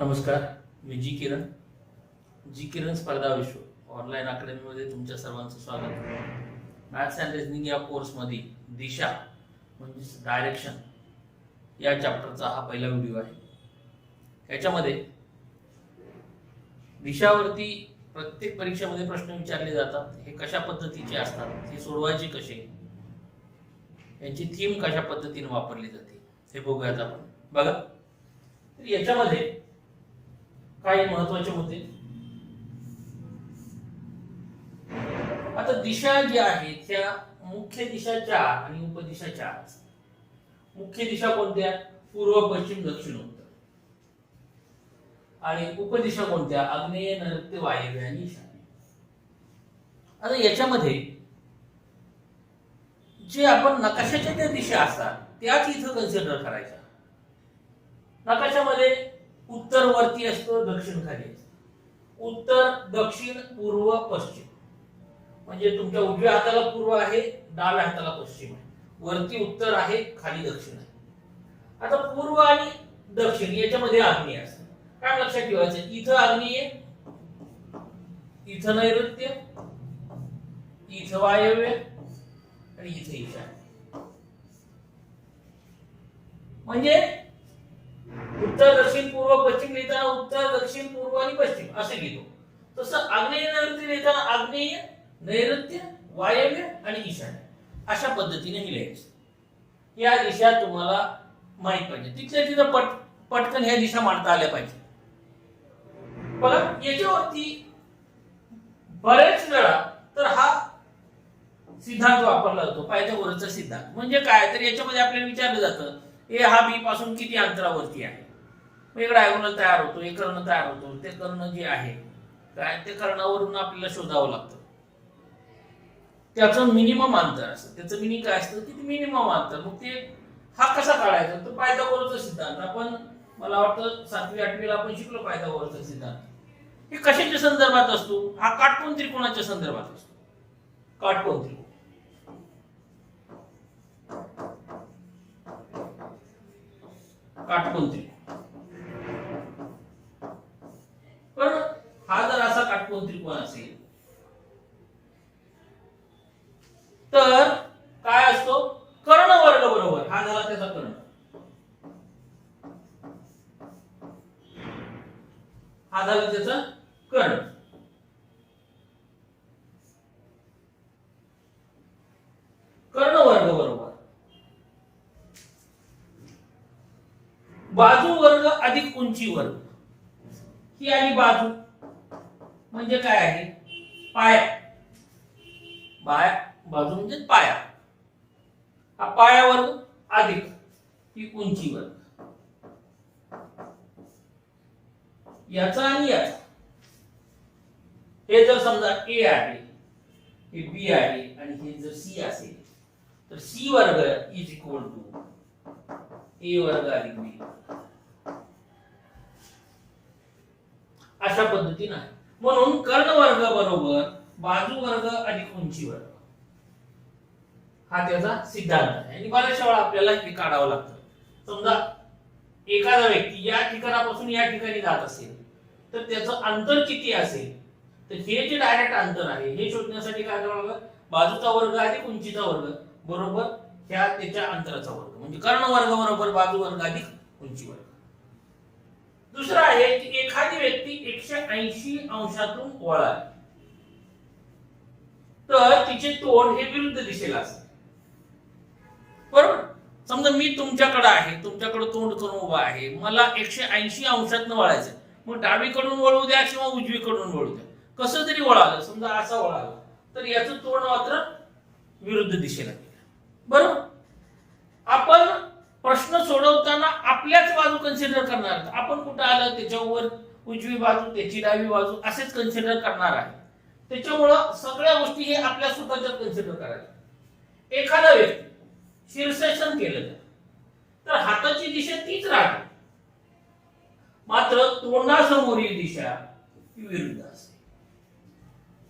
नमस्कार, मी जी किरण स्पर्धा विश्व ऑनलाईन अकॅडमीमध्ये तुमच्या सर्वांचं स्वागत. मॅथ्स अँड रिझनिंग या कोर्समध्ये दिशा म्हणजे डायरेक्शन या चॅप्टरचा हा पहिला व्हिडिओ आहे. याच्यामध्ये दिशावरती प्रत्येक परीक्षेमध्ये प्रश्न विचारले जातात. हे कशा पद्धतीचे असतात, हे सोडवायचे कसे, यांची थीम कशा पद्धतीने वापरली जाते हे बघूयात आपण. बघा, तर याच्यामध्ये काही महत्वाचे मुद्दे. आता दिशा जी आहे त्या मुख्य दिशा 4 आणि उपदिशा 4 असतात. मुख्य दिशा कोणत्या? पूर्व, पश्चिम, दक्षिण, उत्तर. आणि उपदिशा कोणत्या? आग्नेय, नैऋत्य, वायव्य आणि ईशान्य. आता याच्यामध्ये जे आपण नकाशाच्या त्या दिशा असतात त्याच इथं कन्सिडर करायच्या. नकाशामध्ये उत्तर वरती असतो, दक्षिण खाली असतो. उत्तर, दक्षिण, पूर्व, पश्चिम. म्हणजे तुमच्या उजव्या हाताला पूर्व आहे, डाव्या हाताला पश्चिम आहे. वरती उत्तर आहे, खाली दक्षिण आहे. आता पूर्व आणि दक्षिण याच्यामध्ये आग्नेय असते. काय लक्षात ठेवायचं? इथं आग्नेय, इथं नैऋत्य, इथं वायव्य आणि इथं ईशान्य. म्हणजे उत्तर, दक्षिण, पूर्व, पश्चिम लिहिताना उत्तर, दक्षिण, पूर्व आणि पश्चिम असे लिहितो. तसं आग्नेय, नैऋत्य लिहिताना आग्नेय, नैऋत्य, वायव्य आणि ईशान्य अशा पद्धतीने लिहायचं. या दिशा तुम्हाला माहित पाहिजे. तिथल्या तिथं पटकन ह्या दिशा मांडता आल्या पाहिजे. बघा, याच्यावरती बरेच वेळा तर हा सिद्धांत वापरला जातो, पायथागोरसचा सिद्धांत. म्हणजे काय? तर याच्यामध्ये आपल्याला विचारलं जातं ए हा बी पासून किती अंतरावरती आहे. एक डायगोनल तयार होतो, एक कर्ण तयार होतो. ते कर्ण जे आहे काय, ते कर्णावरून आपल्याला शोधावं लागतं. त्याचं मिनिमम अंतर असतं. त्याचं मिनिंग काय असतं की मिनिमम अंतर. मग ते हा कसा काढायचा? तर पायथागोरसचा सिद्धांत. आपण मला वाटतं 7वी 8वी ला आपण शिकलो पायथागोरसचा सिद्धांत. हे कशाच्या संदर्भात असतो? हा काटकोन त्रिकोणाच्या संदर्भात असतो. काटकोन त्रिकोण. काटकोन त्रिकोण. पण हा जर असा काटकोन त्रिकोण असेल तर काय असतो? कर्ण वर्ग बरोबर. हा झाला त्याचा कर्ण. हा झाला त्याचा कर्ण. कर्ण वर्ग बरोबर बाजू वर्ग अधिक उंची वर्ग. ही आली बाजू. म्हणजे काय आहे? पाया. बाजू म्हणजे पाया. हा पाया वर्ग अधिक ही उंची वर्ग. याचा आणि याचा. हे जर समजा ए आहे, हे बी आहे आणि हे जर सी असेल तर सी वर्ग इज इक्वल टू ए वर्ग अधिक बी. अशा पद्धतीने आहे. म्हणून कर्ण वर्ग बरोबर बाजू वर्ग अधिक उंची वर्ग हा त्याचा सिद्धांत आहे. आणि बऱ्याचशा वेळा आपल्याला हे काढावं लागतं. समजा एखादा व्यक्ती या ठिकाणापासून या ठिकाणी जात असेल तर त्याचं अंतर किती असेल, तर हे जे डायरेक्ट अंतर आहे हे शोधण्यासाठी काय करावं लागेल? बाजूचा वर्ग अधिक उंचीचा वर्ग बरोबर ह्या त्याच्या अंतराचा वर्ग. म्हणजे कर्ण वर्ग बरोबर बाजू वर्ग अधिक उंची वर्ग. दुसरा आहे की एखादी व्यक्ती 180 अंशातून वळाली तर तिचे तोंड हे विरुद्ध दिशेला असते. बरोबर? समजा मी तुमच्याकडे आहे, तुमच्याकडे तोंड करून उभा आहे, मला 180 अंशातून वळायचं. मग डावीकडून वळू द्या किंवा उजवीकडून वळू द्या, कसं जरी वळालं, समजा असा वळाला तर याचं तोंड मात्र विरुद्ध दिशेला गेलं. बरोबर? आपण प्रश्न सोडवताना आपल्याच बाजू कन्सिडर करणार. आपण कुठं आलं त्याच्यावर उजवी बाजू, त्याची डावी बाजू असेच कन्सिडर करणार आहे. त्याच्यामुळं सगळ्या गोष्टी हे आपल्या स्वतःच्या कन्सिडर करायच्या. एखादा व्यक्ती शीर्षासन केलं तर हाताची दिशा तीच राहते, मात्र तोंडासमोरील दिशा ही विरुद्ध असते.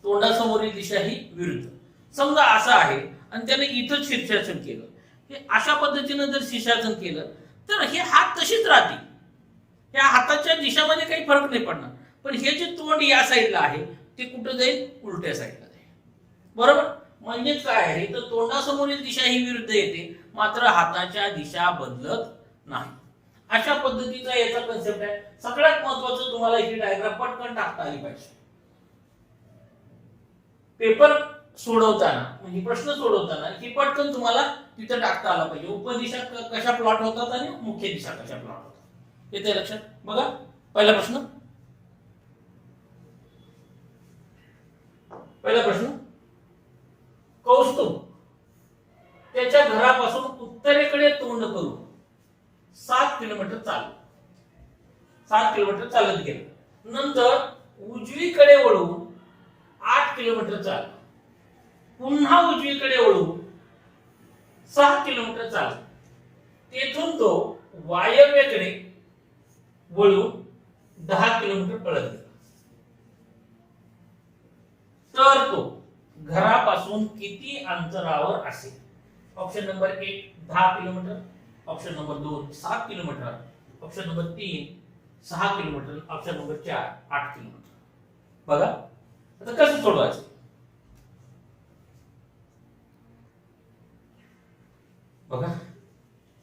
तोंडासमोरील दिशा ही विरुद्ध. समजा असं आहे आणि त्याने इथं शीर्षासन केलं, हे अशा पद्धतीने जर शीर्षासन केलं तर हे हात तशीच राहतील. या हाताच्या दिशामध्ये काही फरक नाही पडणार, पण हे जे तोंड या साईडला आहे ते कुठं जाईल? उलट्या साईडला जाईल. बरोबर? म्हणजे काय आहे तर तोंडासमोरील दिशा ही विरुद्ध येते, मात्र हाताच्या दिशा बदलत नाही. अशा पद्धतीचा याचा कन्सेप्ट आहे. सगळ्यात महत्वाचं तुम्हाला ही डायग्राम पटकन टाकता आली पाहिजे. पेपर सोडवताना म्हणजे प्रश्न सोडवताना ही पटकन तुम्हाला तिथं टाकता आला पाहिजे. उपदिशा कशा प्लॉट होतात आणि मुख्य दिशा कशा प्लॉट होतात, येते लक्षात? बघा पहिला प्रश्न. कौस्तुभ त्याच्या घरापासून उत्तरेकडे तोंड करून 7 किलोमीटर चालत गेला. नंतर उजवीकडे वळून 8 किलोमीटर चालला. पुन्हा उजवीकडे वळून 6 किलोमीटर चालला. तेथून तो वायव्येकडे वळून 10 किलोमीटर पळत गेला. तर तो घरापासून किती अंतरावर असेल? Option number 1 10 kilometre, option number 2 7 kilometre, option number 3 6 kilometre, option number 4 8 kilometre. बघा आता कसं सोडवायचं? बघा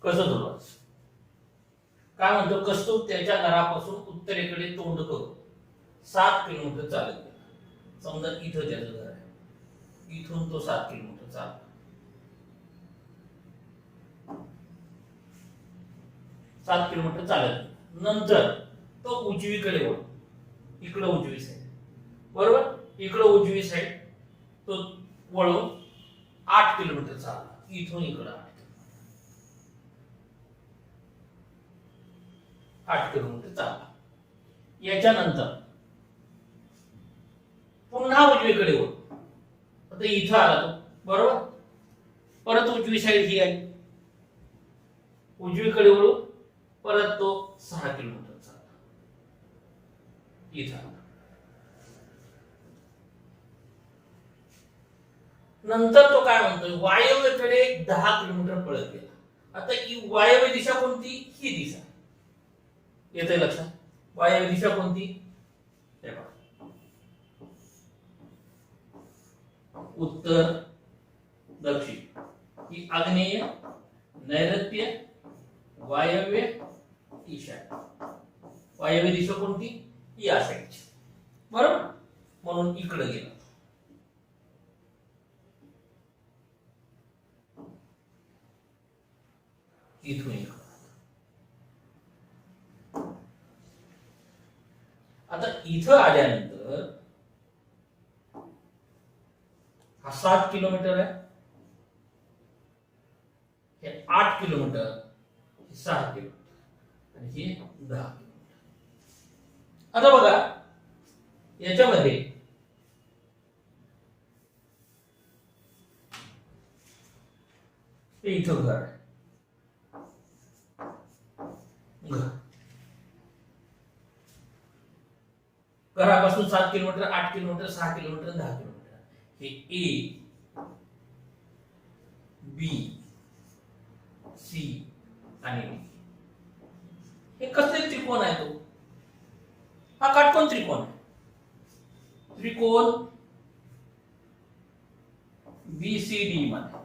कसं सोडवायचं. काय म्हणतो? कौस्तुभ त्याच्या घरापासून उत्तरेकडे तोंड करून 7 किलोमीटर चालत गेला. समजा इथं त्याचं घर आहे, इथून तो 7 किलोमीटर चालला. 7 किलोमीटर चालत नंतर तो उजवीकडे वळला. इकडं उजवी साईड, बरोबर? इकडं उजवी साईड तो वळून 8 किलोमीटर चालला. इथून इकडं 8 किलोमीटर चालला. याच्यानंतर पुन्हा उजवीकडे वळ. आता इथं आला तो, बरोबर? परत उजवी साईड ही आहे, उजवीकडे वळू परत तो 6 किलोमीटर चालला. इथं नंतर तो काय म्हणतोय? वायव्येकडे 10 किलोमीटर पळत गेला. आता ही वायव्य दिशा कोणती? ही दिशा येते लक्षात? वायव्य दिशा कोणती? उत्तर दक्षिण, ही आग्नेय, नैऋत्य, वायव्य, ईशान्य. वायव्य दिशा कोणती? या साईडची, बरोबर? म्हणून इकडे गेला. इथून इकडे. आता इथं आल्यानंतर हा 7 किलोमीटर आहे, हे 8 किलोमीटर, हे 6 किलोमीटर आणि हे 10 किलोमीटर. आता बघा याच्यामध्ये हे इथं घर आहे, घरापासून 7 किलोमीटर, 8 किलोमीटर, 6 किलोमीटर, 10 किलोमीटर. हे ए, बी, सी आणि डी हे कसले त्रिकोण आहे? तो हा काटकोन त्रिकोण आहे. त्रिकोण बीसीडी मध्ये,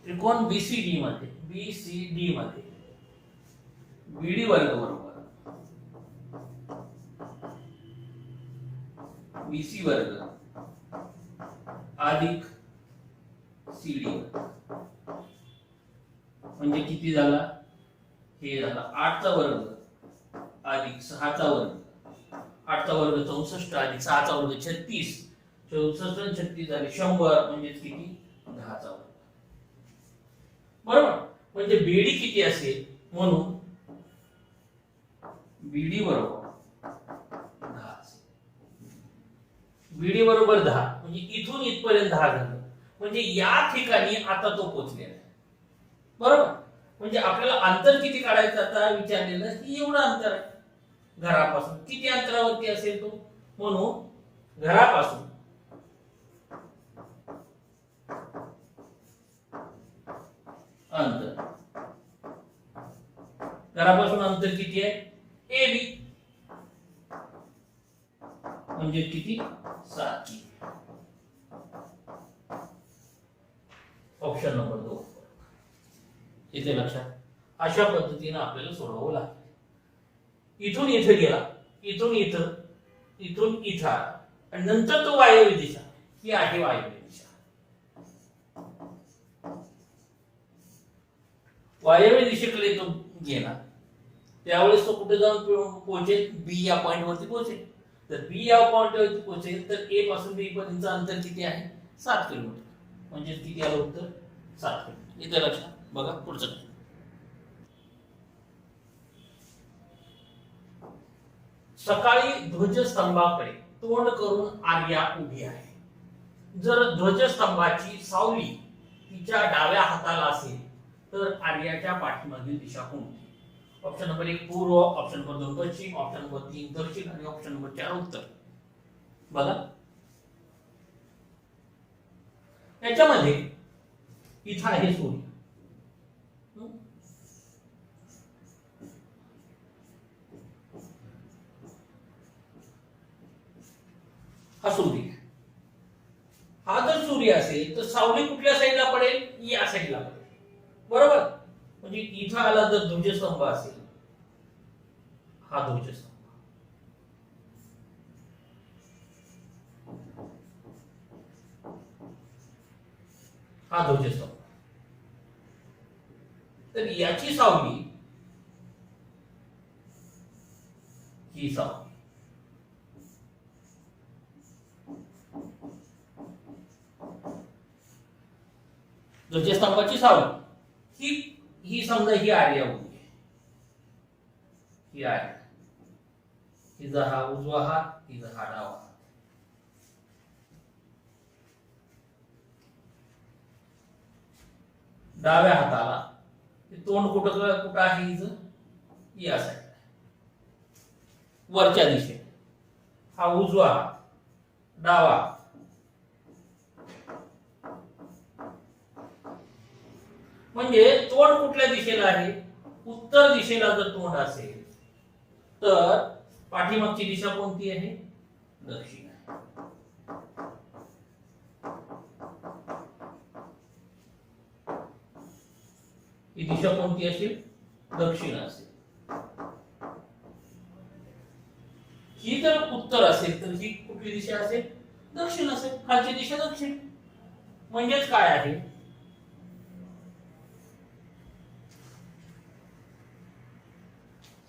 त्रिकोण बीसीडी मध्ये, बीसीडी मध्ये बीडी वर्ग बरोबर बीसी वर्ग अधिक सीडी वर्ग म्हणजे किती झाला? हे झाला 8 चा वर्ग अधिक 6 चा वर्ग. 8 चा वर्ग 64 अधिक 6 चा वर्ग 36. 64 आणि 36 झाले 100 म्हणजे किती? 10 चा वर्ग. बरोबर? म्हणजे बीडी किती असेल? म्हणून बीडी बरोबर 10. बीडी बरोबर 10 म्हणजे इथून इथपर्यंत 10 झालं. म्हणजे या ठिकाणी आता तो पोहोचलेला आहे. बरोबर? म्हणजे आपल्याला अंतर किती काढायचं आता विचारलेलं की एवढं अंतर आहे घरापासून. किती अंतरावरती असेल तो? म्हणून घरापासून अंतर घरापासून अंतर किती आहे? ए बी, म्हणजे किती? 7. ऑप्शन नंबर 2 इथे लक्षात. अशा पद्धतीने आपल्याला सोडवावं लागतं. इथून इथे गेला, इथून इथं, इथून इथं आला, आणि नंतर तो वायव्य दिशा, ही आहे वायव्य दिशा. वायव्य दिशेकडे तो गेला, त्यावेळेस तो कुठे जाऊन पोहोचेल? बी या पॉइंट वरती पोहोचेल. तर बी या पॉइंट वरती पोहोचेल तर ए पासून बी पर्यंतचं अंतर किती आहे? 7 किलोमीटर. म्हणजे किती आलं उत्तर? 7 किलोमीटर. इथे लक्षात. बघा पुढचं काय. सकाळी ध्वजस्तंभाकडे तोंड करून आर्या उभी आहे. जर ध्वजस्तंभाची सावली तिच्या डाव्या हाताला असेल तर आर्याच्या पाठीमागील दिशा कोणती? ऑप्शन नंबर 1 पूर्व, ऑप्शन नंबर 2 पश्चिम, ऑप्शन नंबर 3 दक्षिण आणि ऑप्शन नंबर 4 उत्तर. बघा याच्यामध्ये इथं आहे सूर्य, हा सूर्य. हा जर सूर्य असेल तर सावली कुठल्या साईडला पडेल? या साईडला पडेल. बरोबर. म्हणजे इथं आला जर ध्वजस्तंभ असेल, हा ध्वजस्तंभ, हा ध्वजस्तंभ, तर याची सावली ही सावली, ध्वजस्तंभाची सावली ही समजा ही आर्या उभी आहे, ही आर्या, हिचा हा उजवा हात, हिचा हा डावा हात. डाव्या हाताला तोंड कुठं आहे हिचं? या साईडला, वरच्या दिशेने. हा उजवा हात, डावा. म्हणजे तोंड कुठल्या दिशेला आहे? उत्तर दिशेला जर तोंड असेल तर पाठीमागची दिशा कोणती आहे? दक्षिण आहे. ही दिशा कोणती असेल? दक्षिण असेल. ही जर उत्तर असेल तर ही कुठली दिशा असेल? दक्षिण असेल. खालची दिशा दक्षिण. म्हणजेच काय आहे?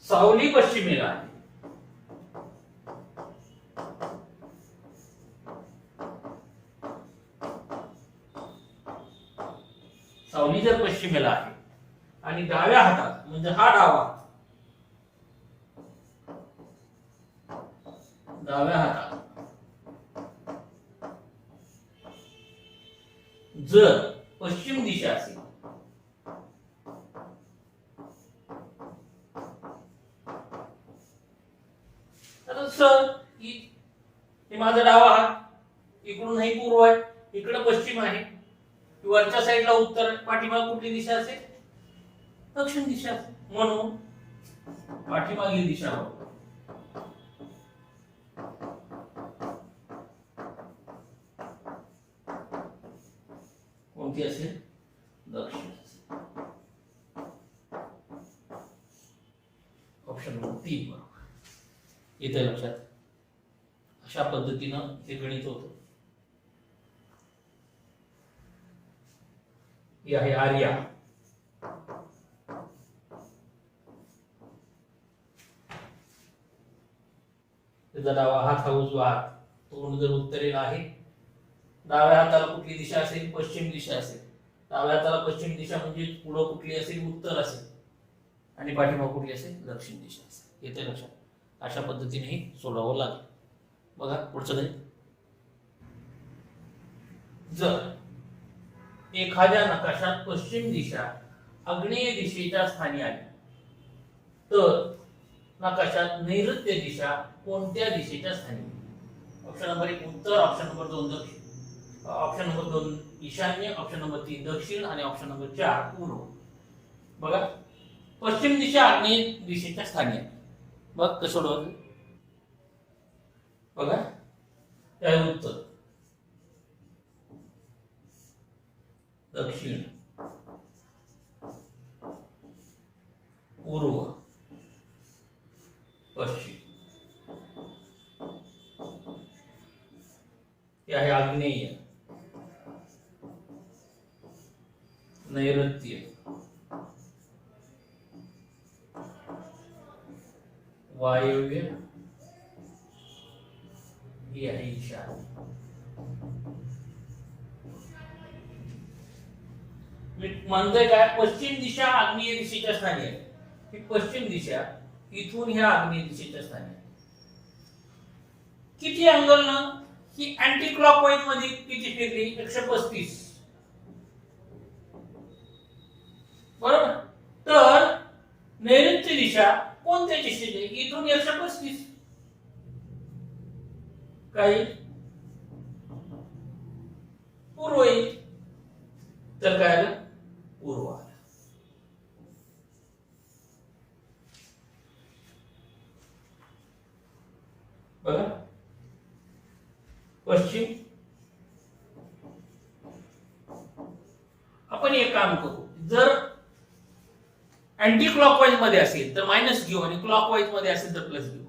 सावली पश्चिमेला आहे, सावली जर पश्चिमेला आहे आणि डाव्या हातात म्हणजे हा डावा, डाव्या हातात जर पश्चिम दिशा असेल तर सर हे माझा डावा हात, इकडून ही पूर्व आहे, इकडे पश्चिम आहे, वरच्या साईडला उत्तर, पाठीमाग कुठली दिशा असेल? दक्षिण दिशा. म्हणून पाठीमागील दिशा कोणती असेल? दक्षिण असेल. ऑप्शन नंबर 3 बरोबर. इथे लक्षात. अशा पद्धतीनं हे गणित होतं. ही आहे आर्या. त्याचा डावा हात हा उजवा हात, तोंड जर उत्तरेला आहे, डाव्या हाताला कुठली दिशा असेल? पश्चिम दिशा असेल. डाव्या हाताला पश्चिम दिशा म्हणजे पुढं कुठली असेल? उत्तर असेल. आणि पाठीमाग कुठली असेल? दक्षिण दिशा असेल. येते लक्षात. अशा पद्धतीने हे सोडवावं लागेल. बघा पुढचं गणित. जर एखाद्या नकाशात पश्चिम दिशा आग्नेय दिशेच्या स्थानी आली तर नकाशात नैऋत्य दिशा कोणत्या दिशेच्या स्थानी? ऑप्शन नंबर 1 उत्तर, ऑप्शन नंबर 2 दक्षिण, ऑप्शन नंबर 2 ईशान्य, ऑप्शन नंबर 3 दक्षिण आणि ऑप्शन नंबर 4 पूर्व. बघा पश्चिम दिशा आग्नेय दिशेच्या स्थानी आहे. बघ कसं सोडवलं बघा. त्या उत्तर, दक्षिण, पूर्व, पश्चिम. हे आहे आग्नेय, नैऋत्य, वायव्य, ही आहे ईशान्य. मी म्हणतोय काय, पश्चिम दिशा आग्नेय दिशेच्या स्थानी आहे. ही पश्चिम दिशा इथून ह्या आग्नेय दिशेच्या स्थानी आहे. किती अँगल ना, ही अँटी क्लॉकवाईज मध्ये किती फिरली, 135. बरोबर. तर नैऋत्य दिशा कोणत्या दिशेची, इथून 135. काही पूर्व येईल, तर काय आलं, पूर्व आलं. बघा. पश्चिम, आपण एक काम करू, जर अँटी क्लॉकवाईज मध्ये असेल तर मायनस घेऊ आणि क्लॉकवाईज मध्ये असेल तर प्लस घेऊ.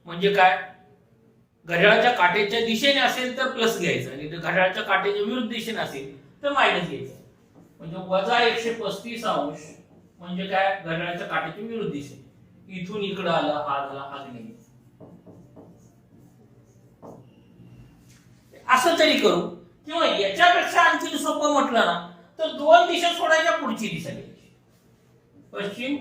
म्हणजे काय, घड्याळाच्या काट्याच्या दिशेने असेल तर प्लस घ्यायचं आणि घड्याळाच्या काट्याच्या विरुद्ध दिशेने असेल तर मायनस घ्यायचं. म्हणजे वजा 135 अंश म्हणजे काय, घड्याळाच्या काट्याच्या विरुद्ध दिशेने. इथून इकडे आलं, हा झाला आग्नेय. असं तरी करू, किंवा याच्यापेक्षा आणखी सोपं म्हटलं ना तर 2 दिशा सोडायच्या, पुढची दिशा घ्यायची. पश्चिम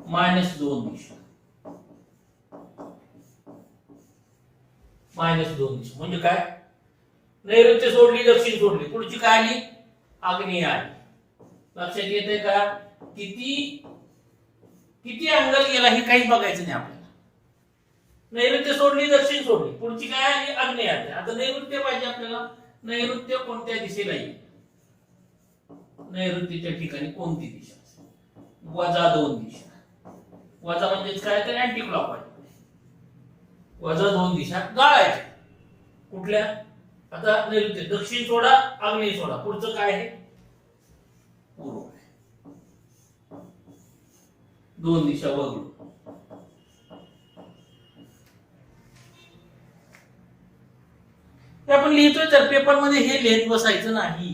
-2 दिशा, -2 दिशा म्हणजे काय, नैऋत्य सोडली, दक्षिण सोडली, पुढची काय आली, आग्नेय आली. लक्षात येते का, किती अँगल गेला हे काही बघायचं नाही आपल्याला. नैऋत्य सोडली, दक्षिण सोडली, पुढची काय आली, आग्नेय आली. आता नैऋत्य पाहिजे आपल्याला. नैऋत्य कोणत्या दिशेला येईल, नैऋत्यच्या ठिकाणी कोणती दिशा असेल, -2 दिशा. वजा म्हणजे काय, तर अँटी क्लॉकवाईज. -2 दिशा गाळायच्या. कुठल्या, आता नैऋत्य, दक्षिण सोडा, आग्नेय सोडा, पुढचं काय आहे, पूर्व आहे. 2 दिशा वगळू. आपण लिहितोय तर पेपर मध्ये हे लिहित बसायचं नाही.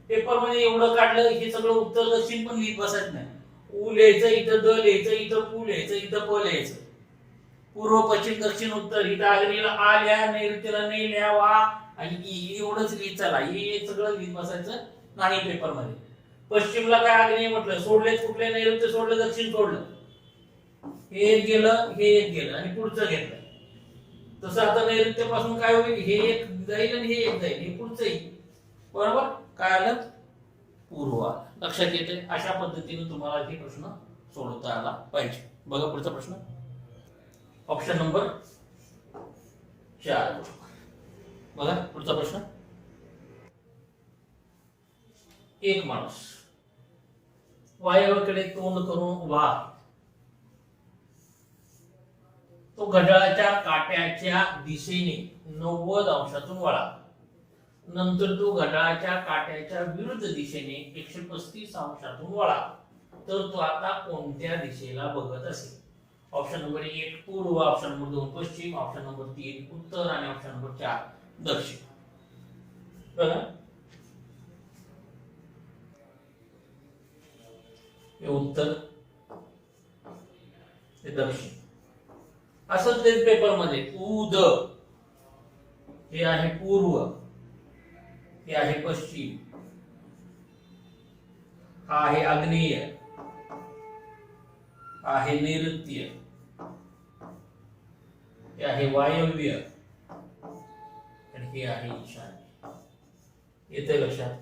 पेपर मध्ये एवढं काढलं, हे सगळं उत्तर दक्षिण पण लिहित बसायचं नाही. उ लिहायचं, इथं द लिहायचं, इथं पू लिहायचं, इथं प लिहायचं. पूर्व, पश्चिम, दक्षिण, उत्तर, इथं आग्नेयला आ लिहा, नैऋत्यला नै लिहा, वा आणि एवढंच लिहित चला. हे सगळं लिहित बसायचं नाही पेपर मध्ये. पश्चिमला काय आग्नेय म्हटलं, सोडलेच कुठले, नैऋत्य सोडलं, दक्षिण सोडलं, हे एक गेलं, हे एक गेलं आणि पुढचं घेतलं. तसं आता नैऋत्य पासून काय होईल, हे एक जाईल आणि हे एक जाईल, हे पुढचं येईल. बरोबर. काय आलं, पूर्व आलं. लक्षात येते. अशा पद्धतीने तुम्हाला हे प्रश्न सोडवता आला पाहिजे. बघा पुढचा प्रश्न, ऑप्शन नंबर 4. बघा पुढचा प्रश्न, एक माणूस वायव्येकडे तोंड करून उभा, तो घड्याळाच्या काट्याच्या दिशेने 90 अंशातून वळा. नंतर तो घड्याळाच्या काट्याच्या विरुद्ध दिशेने 135 अंशातून वळा. तर तो आता कोणत्या दिशेला बघत असेल. ऑप्शन नंबर 1 पूर्व, ऑप्शन नंबर 2 पश्चिम, ऑप्शन नंबर 3 उत्तर आणि ऑप्शन नंबर 4 दक्षिण. बघा हे उत्तर, हे दक्षिण. असंच तेच पेपर मध्ये उद, हे आहे पूर्व, हे आहे पश्चिम, हा आहे आग्नेय, हा आहे नैऋत्य, हे आहे वायव्य आणि हे आहे ईशान्य. येते लक्षात.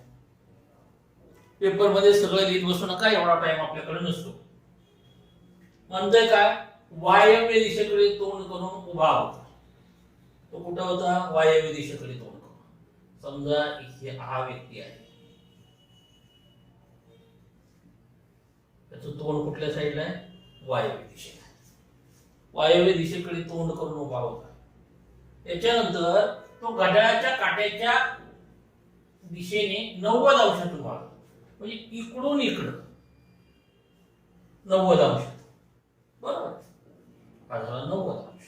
पेपर मध्ये सगळं लिहित बसू नका, एवढा टाइम आपल्याकडे नसतो. म्हणतोय काय, वायव्य दिशेकडे तोंड करून उभा होता. तो कुठं होता, वायव्य दिशेकडे तोंड करून. समजा इथे हा व्यक्ती आहे, त्याचं तोंड कुठल्या साईडला आहे? वायव्य दिशेला. वायव्य दिशेकडे तोंड करून उभा होता. त्याच्यानंतर तो घड्याळाच्या काट्याच्या दिशेने 90 अंशातून वळतो. म्हणजे इकडून इकडं 90 अंश. बरोबर, हा झाला 90 अंश.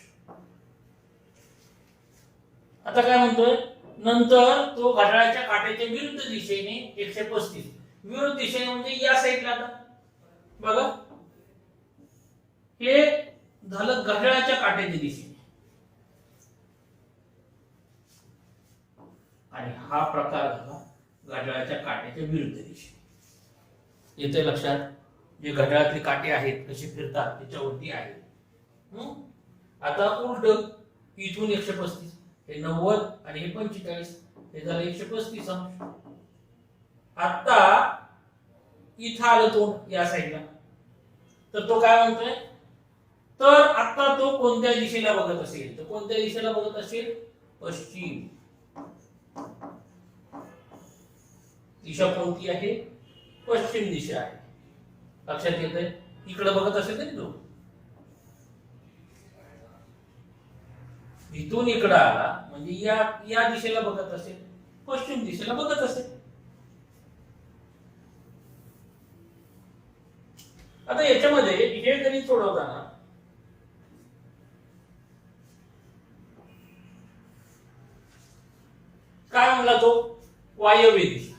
आता काय म्हणतोय? नंतर तो घड्याळाच्या काट्याच्या विरुद्ध दिशेने 135. विरुद्ध दिशेने म्हणजे या साईडला. आता बघा, हे झालं घड्याळाच्या काट्याच्या दिशेने आणि हा प्रकार झाला घड्याळाच्या काट्याच्या विरुद्ध दिशेने. येते लक्षात? जे घड्याळातले काटे आहेत कसे फिरतात त्याच्यावरती आहे. आता उलट, इथून 135, हे 90 आणि हे 45, हे झालं 135 अंश. आता इथं आलं तोंड या साईडला. तर तो काय म्हणतोय? तर आता तो कोणत्या दिशेला बघत असेल? तर कोणत्या दिशेला बघत असेल? पश्चिम. दिशा कोणती आहे? पश्चिम दिशा आहे. लक्षात येतंय? इकडे बघत असेल तरी तो इथून इकडे आला म्हणजे या दिशेला बघत असेल, पश्चिम दिशेला बघत असेल. आता याच्यामध्ये हे गणित सोडवताना काय म्हणला तो? वायव्य दिशा,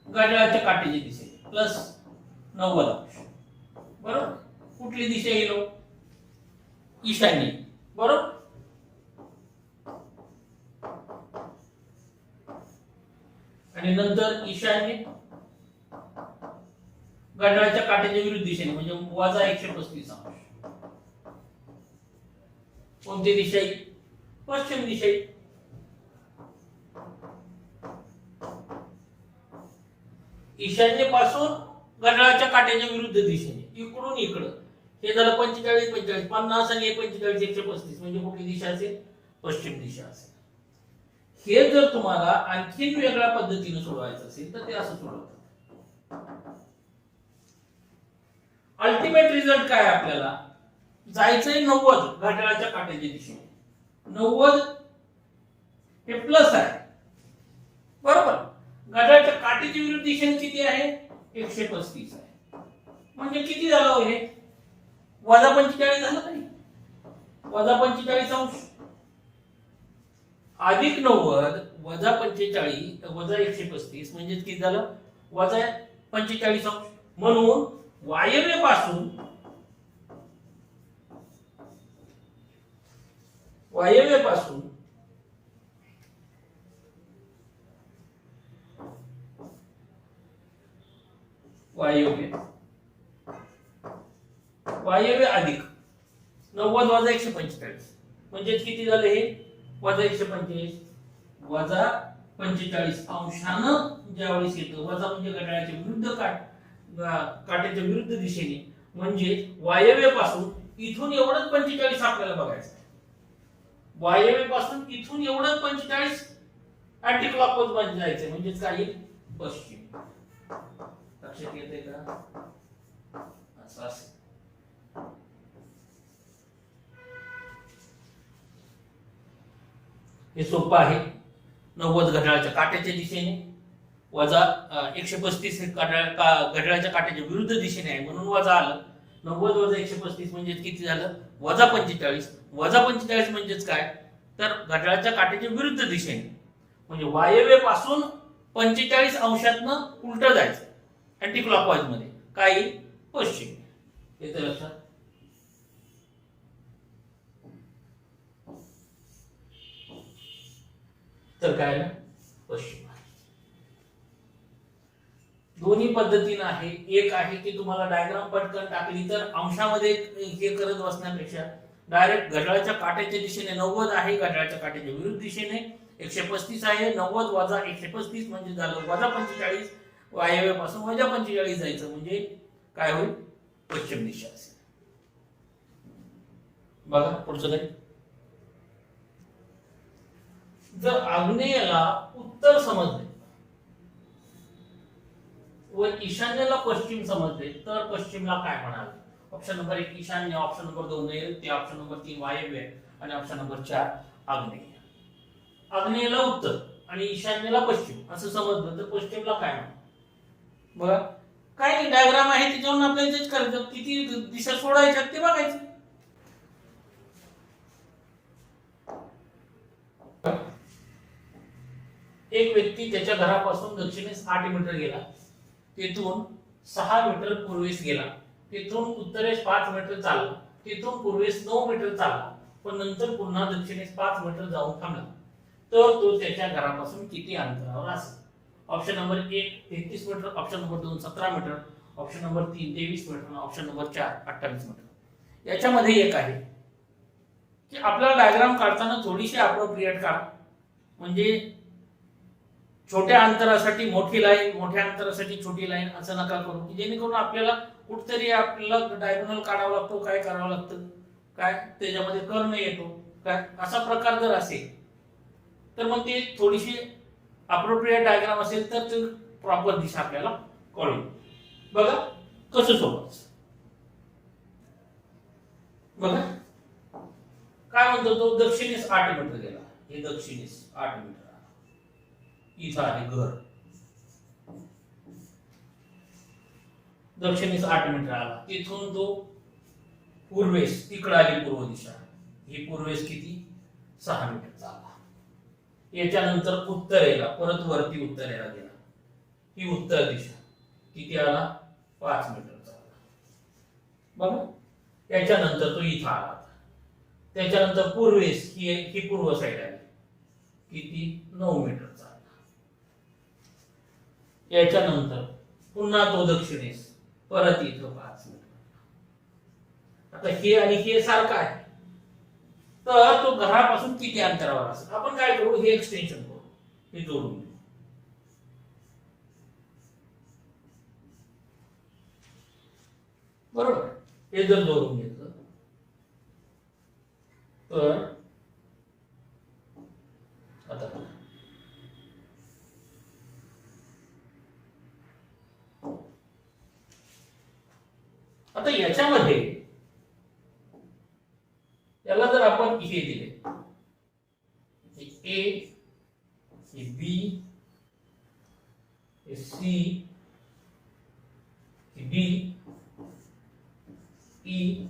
घड्याळाच्या काट्याची दिशा प्लस 90 अंश. बरोबर, कुठली दिशा येईल? ईशान्य. बरोबर, आणि नंतर ईशान्य घड्याळाच्या काट्याच्या विरुद्ध दिशेने म्हणजे वजा 135 अंश. कोणती दिशा येईल? पश्चिम दिशा येईल. ईशान्य पासून घड्याळाच्या काट्याच्या विरुद्ध दिशेने इकडून इकडं. हे झालं 45, 45, 50 आणि 45, 135 म्हणजे कुठली दिशा असेल? पश्चिम दिशा असेल. हे जर तुम्हाला आणखीन वेगळ्या पद्धतीने सोडवायचं असेल तर ते असं सोडवतात. अल्टिमेट रिझल्ट काय? आपल्याला जायचंय 90 घड्याळाच्या काट्याच्या दिशेने. 90 हे प्लस आहे. बरोबर, घड्याळाच्या काट्याच्या विरुद्ध दिशेने किती आहे? 135 आहे. म्हणजे किती झालं हे? वजा 45 झालं नाही? वजा 45 अंश अधिक 90 वजा 45 वजा 135 म्हणजे किती झालं? वजा 45 अंश. म्हणून वायव्य पासून वायव्य अधिक 90 वजा 145 म्हणजे किती झालं हे? वजा 145 वजा 45 अंशानं ज्यावेळेस येतं, वजा म्हणजे घड्याळाच्या विरुद्ध काट्याच्या विरुद्ध दिशेने, म्हणजे वायव्य पासून इथून एवढंच 45 आपल्याला बघायचं. वायव्य पासून इथून एवढंच 45 अँटी क्लॉकवाईज मध्ये जायचं म्हणजे काय? पश्चिम. लक्षात येते का? असं असेल. हे सोपं आहे. 90 घड्याळाच्या काट्याच्या दिशेने वजा 135 हे घड्याळाच्या काट्याच्या विरुद्ध दिशेने आहे म्हणून वजा आलं. 90 वजा 135 म्हणजे किती झालं? वजा 45. वजा 45 म्हणजेच काय? तर घड्याळाच्या काट्याच्या विरुद्ध दिशेने म्हणजे वायव्य पासून 45 अंशातनं उलट जायचं अँटी क्लॉकवाईज मध्ये. काय? पश्चिम. येतं लक्षात? तर काय ना पश्चिम. दोन्ही पद्धतीने आहे. एक आहे की तुम्हाला डायग्राम पटकन टाकली तर अंशामध्ये हे करत बसण्यापेक्षा डायरेक्ट घड्याळाच्या काट्याच्या दिशेने 90 आहे, घड्याळाच्या काट्याच्या विरुद्ध दिशेने 135 आहे. 90 वजा 135 म्हणजे झालं वजा 45. वायव्य पासून वजा 45 जायचं म्हणजे काय होईल? पश्चिम दिशा असेल. बघा पुढचं काय? जर आग्नेयाला उत्तर समजले व ईशान्येला पश्चिम समजले तर पश्चिमला काय म्हणाल? ऑप्शन नंबर 1 ईशान्य, ऑप्शन नंबर 2 नैऋत्य, ऑप्शन नंबर 3 वायव्य आणि ऑप्शन नंबर 4 आग्नेय. आग्नेयला उत्तर आणि ईशान्येला पश्चिम असं समजलं तर पश्चिमला काय म्हणतात? बघा काय नाही, डायग्राम आहे त्याच्यावरून आपल्याला तेच करायचं, किती दिशा सोडायच्या ते बघायचं. एक व्यक्ती त्याच्या घरापासून दक्षिणेस 8 मीटर गेला, तेथून 6 मीटर पूर्वेस गेला, तेथून उत्तरेस 5 मीटर चालला, तेथून पूर्वेस 9 मीटर चालला, पण नंतर पुन्हा दक्षिणेस 5 मीटर जाऊन थांबला, तर तो त्याच्या घरापासून किती अंतरावर असेल? Option number 1 33 metre, option number 2 17 metre, option number 3 23 metre, option number 4 28 metre. याच्यामध्ये एक आहे की आपल्याला डायग्राम काढताना थोडीशी अप्रोप्रिएट काढा, म्हणजे छोट्या अंतरासाठी मोठी लाईन, मोठ्या अंतरासाठी छोटी लाईन असं नका करू, की जेणेकरून आपल्याला कुठतरी आपल्याला डायगोनल काढावा लागतो, काय करावं लागतं, काय त्याच्यामध्ये कर्ण येतो, काय असा प्रकार जर असेल तर मग ते थोडीशी अप्रोप्रिएट डायग्राम असेल तर ते प्रॉपर दिशा आपल्याला कळेल. बघा कसं सोबत बघा काय म्हणतो तो, दक्षिणेस 8 मीटर गेला, हे दक्षिणेस 8 मीटर, इथं आहे घर, दक्षिणेस 8 मीटर आला, तिथून तो पूर्वेस तिकडे आली पूर्व दिशा, ही पूर्वेस किती 6 मीटर चालला. याच्यानंतर उत्तरेला परत वरती उत्तरेला गेला, ही उत्तर दिशा किती आला 5 मीटर चालला. बघा याच्यानंतर तो इथं आला, त्याच्यानंतर पूर्वेस ही पूर्व साईड आली, किती 9 मीटर चालला. याच्यानंतर पुन्हा तो दक्षिणेस परत इथं 5 मीटर. आता हे आणि हे सारखं आहे, तर तो घरापासून किती अंतरावर असेल? आपण काय करू, हे एक्सटेन्शन करू, हे जोडून घेऊ. बरोबर, हे जर जोडून घेतलं तर आता याच्यामध्ये याला जर आपण हे दिले, ए, हे बी, हे सी, हे डी, ई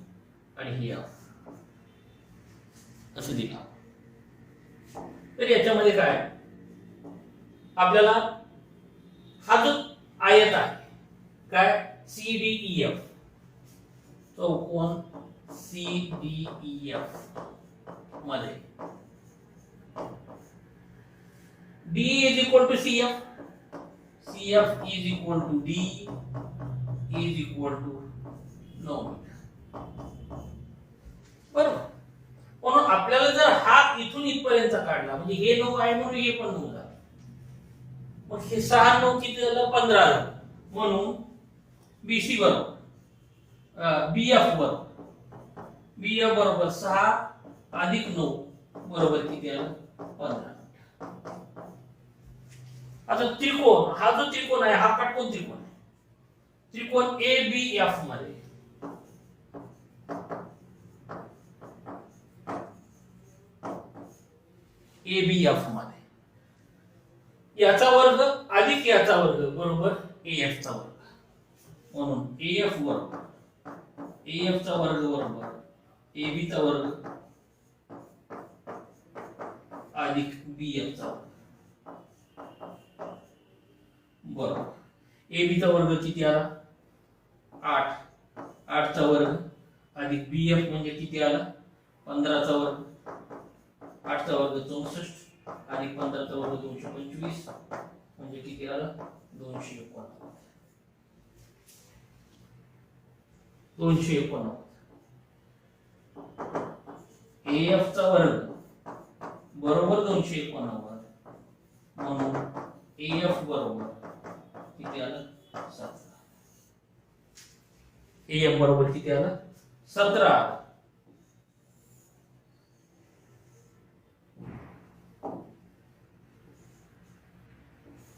आणि हे एफ असं दिलं, तर याच्यामध्ये काय आपल्याला हा जो आयत आहे काय सी डी ई एफ, चौकोन सी डी ई एफ मध्ये D is equal to C F, C F is equal to D is equal to 9 metre. बरोबर, म्हणून आपल्याला जर हा इथून इथपर्यंत काढला, म्हणजे हे 9 आहे म्हणून हे पण 9 झालं, मग हे 6 9 किती झालं 15 झालं, म्हणून बीसी बरोबर बीएफ बरोबर 6 अधिक 9 बरोबर किती आलं 15. आता त्रिकोण, हा जो त्रिकोण आहे हा काटकोन त्रिकोण आहे, त्रिकोण ए बी एफ मध्ये ए बी एफ मध्ये याचा वर्ग अधिक याचा वर्ग बरोबर ए एफ चा वर्ग, म्हणून ए एफ बरोबर AF चा वर्ग बरोबर AB चा वर्ग अधिक BF चा वर्ग बरोबर. AB चा वर्ग किती आला 8, 8 चा वर्ग अधिक BF म्हणजे किती आला 15 चा वर्ग, 8 चा वर्ग 64 अधिक 15 चा वर्ग 225 म्हणजे किती आला 289. 289 AF चा वर्ग बरोबर 289, म्हणून AF बरोबर किती आलं 17. AF बरोबर किती आलं 17.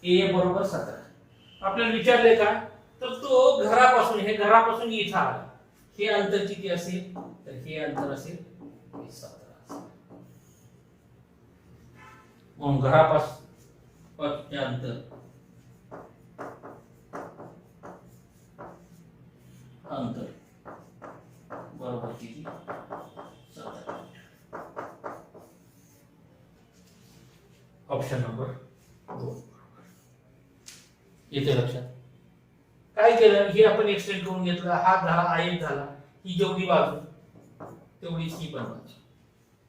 AF बरोबर 17. आपल्याला विचारले का, तर तो घरापासून, हे घरापासून इथं आला, हे अंतर किती असेल, तर हे अंतर असेल 17. म्हणून घरापासून अंतर बरोबर किती, 17. Option number 2. येते लक्षात. काय केलं, हे आपण एक्सटेंड करून घेतलं, हा झाला आयत झाला, ही जेवढी बाजू तेवढीच ही पण बाजू.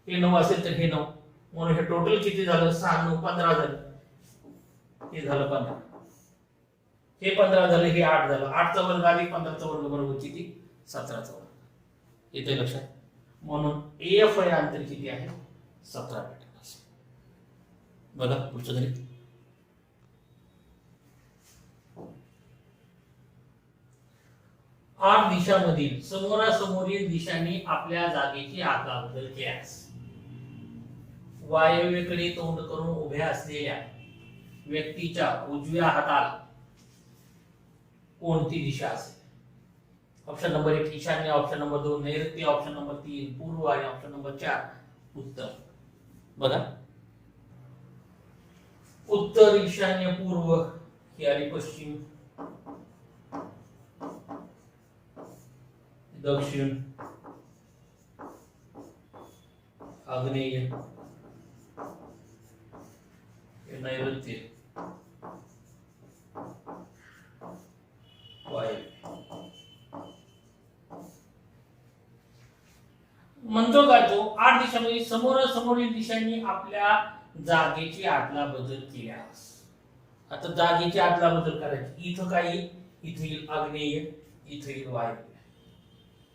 हे 9 असेल तर हे 9, म्हणून हे टोटल किती झालं, 6 9 15 झालं, हे झालं 15, हे 15 झालं, हे 8 झालं, 8चा वर्ग अधिक 15चा वर्ग बरोबर किती, 17चा वर्ग. येते लक्षात. म्हणून एफ हे अंतर किती आहे, 17 मीटर. बघा पुढचं गणित. आठ दिशांमधील समोरासमोरील दिशांनी आपल्या जागेची आदलाबदल केल्यास वायव्येकडे तोंड करून उभ्या असलेल्या व्यक्तीच्या उजव्या हाताला कोणती दिशा असेल. ऑप्शन नंबर 1 ईशान्य, ऑप्शन नंबर 2 नैऋत्य, ऑप्शन नंबर 3 पूर्व आणि ऑप्शन नंबर 4 उत्तर. बघा उत्तर, ईशान्य, पूर्व ही आली, पश्चिम, दक्षिण, आग्नेय, नैऋत्य, वायव्य. म्हणतो का तो, 8 दिशांमध्ये समोरासमोरील दिशांनी आपल्या जागेची आदला बदल केल्यास. आता जागेची आदला बदल करायची, इथं काय येईल, इथे येईल आग्नेय, इथे येईल वायव्य,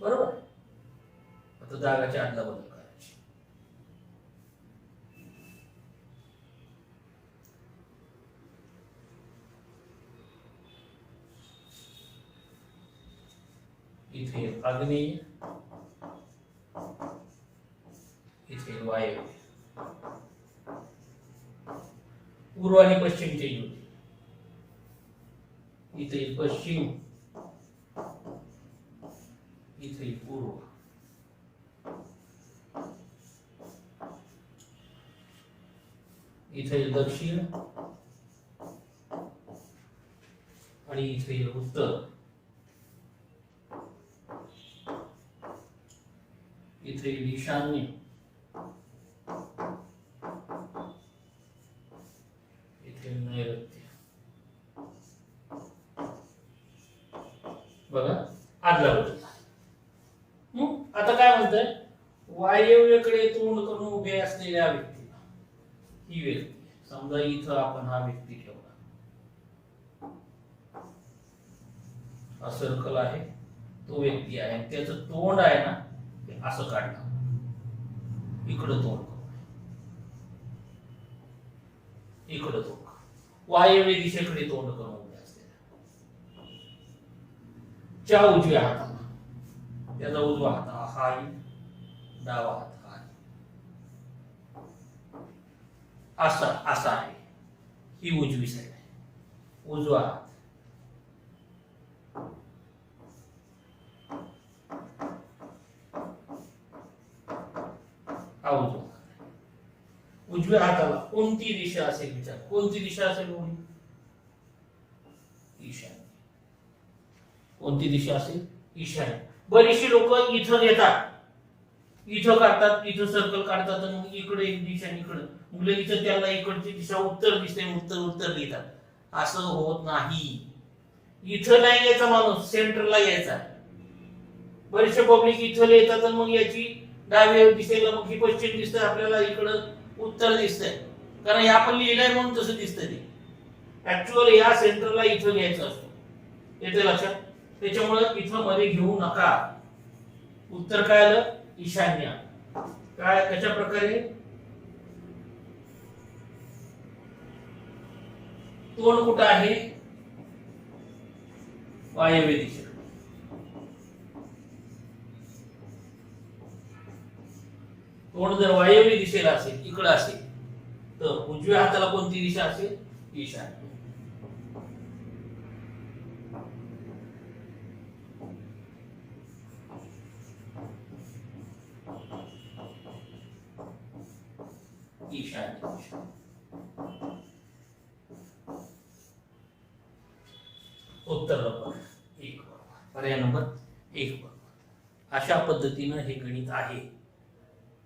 बरोबर. आता जागाची आदला बदल करायची. इथे आग्नेय, इथे वायव्य, पूर्व आणि पश्चिम चेंज होते. इथे पश्चिम, इथे पूर्व, इथे दक्षिण आणि इथे उत्तर, इथे ईशान्य, इथे नैऋत्य. बघा आदला बदल. आता काय म्हणतंय, वायव्येकडे तोंड करून उभे असलेल्या व्यक्तीला, ही व्यक्ती समजा इथं आपण हा व्यक्ती ठेवला, हा सर्कल आहे, तो व्यक्ती आहे, त्याचं तोंड आहे ना ते असं काढलं, इकडं तोंड, इकडं तोंड, वायव्य दिशेकडे तोंड करून उभे असलेल्या च्या उजव्या हाताला, त्याचा उजवा हात हा आहे, डावा हात हा आहे, असा असा आहे, ही उजवी साईड आहे, उजवा हात, हा उजवा. उजव्या हाताला कोणती दिशा असेल, विचार कोणती दिशा असेल, ईशान्य. कोणती दिशा असेल, ईशान्य. बरीचशी लोक इथं येतात, इथं काढतात, इथं सर्कल काढतात, आणि मग इकडे एक दिशा, इकडे मुलं इथं त्याला इकडची दिशा उत्तर दिसते, उत्तर उत्तर लिहितात. असं होत नाही. इथं नाही यायचा माणूस, सेंटरला यायचा. बरेचसे पब्लिक इथं येतात आणि मग याची डाव्या दिशेला मग ही पश्चिम दिसते आपल्याला, इकडं उत्तर दिसतंय, कारण हे आपण लिहिलंय म्हणून तसं दिसतंय. ते ऍक्च्युअली या सेंटरला इथं घ्यायचं असतो. येते लक्षात. त्याच्यामुळे इथं मध्ये घेऊ नका. उत्तर काय आलं, ईशान्य. काय कशा प्रकारे, तोंड कुठं आहे, वायव्य दिशेकडे. तोंड जर वायव्य दिशेला असेल, इकडं असेल, तर उजव्या हाताला कोणती दिशा असेल, ईशान्य. उत्तर नंबर 1 बरोबर. पर्याय नंबर 1 बरोबर. अशा पद्धतीनं हे गणित आहे.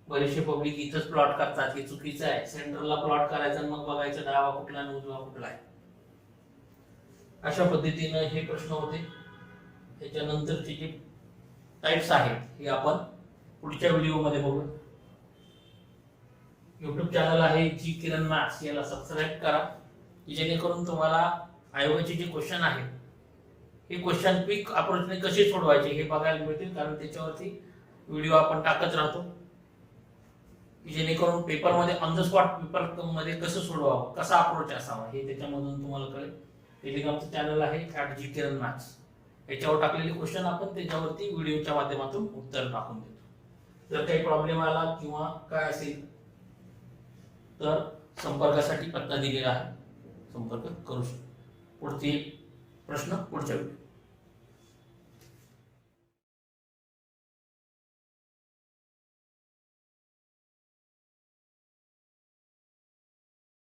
बरेचसे पब्लिक इथंच प्लॉट करतात, हे चुकीचं आहे. सेंटरला प्लॉट करायचा आणि मग बघायचं डावा कुठला आणि उजवा कुठला आहे. अशा पद्धतीनं हे प्रश्न होते. त्याच्यानंतरचे जे टाइप्स आहेत हे आपण पुढच्या व्हिडिओमध्ये बघू. युट्यूब चॅनल आहे जी किरण मॅथ्स, याला सबस्क्राईब करा जेणेकरून तुम्हाला आयोगाचे जे क्वेश्चन आहेत हे क्वेश्चन क्विक अप्रोचने कसे सोडवायचे हे बघायला मिळतील, कारण त्याच्यावरती व्हिडिओ आपण टाकत राहतो, जेणेकरून पेपरमध्ये ऑन द स्पॉट पेपरमध्ये कसं सोडवावं, कसा अप्रोच असावा हे त्याच्यामधून तुम्हाला कळेल. टेलिग्रामचं चॅनल आहे जी किरण मॅथ्स, याच्यावर टाकलेले क्वेश्चन आपण त्याच्यावरती व्हिडिओच्या माध्यमातून उत्तर टाकून देतो. जर काही प्रॉब्लेम आला किंवा काय असेल तर संपर्कासाठी पत्ता दिलेला आहे, संपर्क करू शकतो. पुढचे प्रश्न पुढच्या व्हिडिओ.